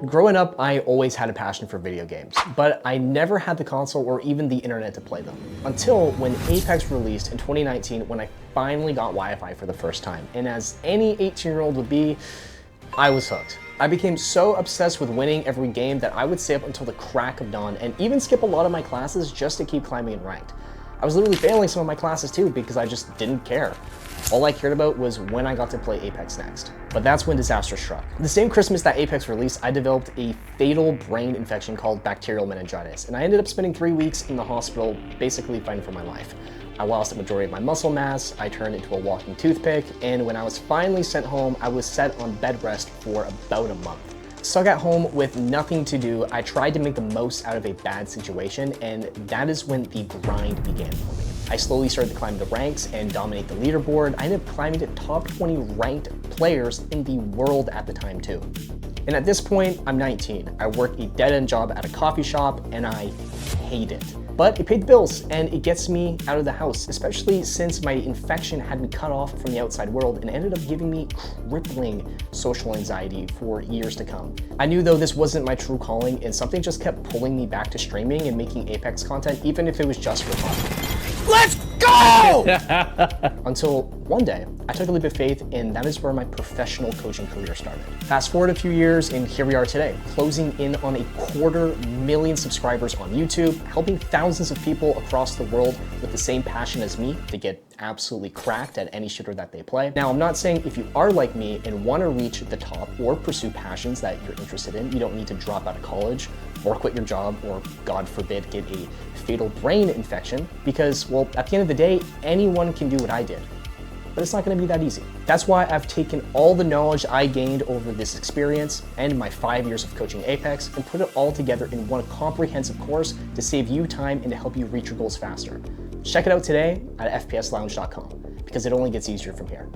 Growing up, I always had a passion for video games, but I never had the console or even the internet to play them. Until when Apex released in 2019, when I finally got Wi-Fi for the first time. And as any 18-year-old would be, I was hooked. I became so obsessed with winning every game that I would stay up until the crack of dawn and even skip a lot of my classes just to keep climbing in ranked. I was literally failing some of my classes too because I just didn't care. All I cared about was when I got to play Apex next. But that's when disaster struck. The same Christmas that Apex released, I developed a fatal brain infection called bacterial meningitis, and I ended up spending 3 weeks in the hospital basically fighting for my life. I lost the majority of my muscle mass, I turned into a walking toothpick, and when I was finally sent home, I was set on bed rest for about a month. Stuck at home with nothing to do, I tried to make the most out of a bad situation, and that is when the grind began for me. I slowly started to climb the ranks and dominate the leaderboard. I ended up climbing to top 20 ranked players in the world at the time too. And at this point, I'm 19. I work a dead-end job at a coffee shop and I hate it. But it paid the bills and it gets me out of the house, especially since my infection had me cut off from the outside world and ended up giving me crippling social anxiety for years to come. I knew though this wasn't my true calling and something just kept pulling me back to streaming and making Apex content, even if it was just for fun. Let's go! Until one day, I took a leap of faith and that is where my professional coaching career started. Fast forward a few years and here we are today, closing in on 250,000 subscribers on YouTube, helping thousands of people across the world with the same passion as me to get absolutely cracked at any shooter that they play. Now, I'm not saying if you are like me and want to reach the top or pursue passions that you're interested in, you don't need to drop out of college or quit your job or, God forbid, get a fatal brain infection because, well, at the end of the day, anyone can do what I did. But it's not going to be that easy. That's why I've taken all the knowledge I gained over this experience and my 5 years of coaching Apex and put it all together in one comprehensive course to save you time and to help you reach your goals faster. Check it out today at fpslounge.com because it only gets easier from here.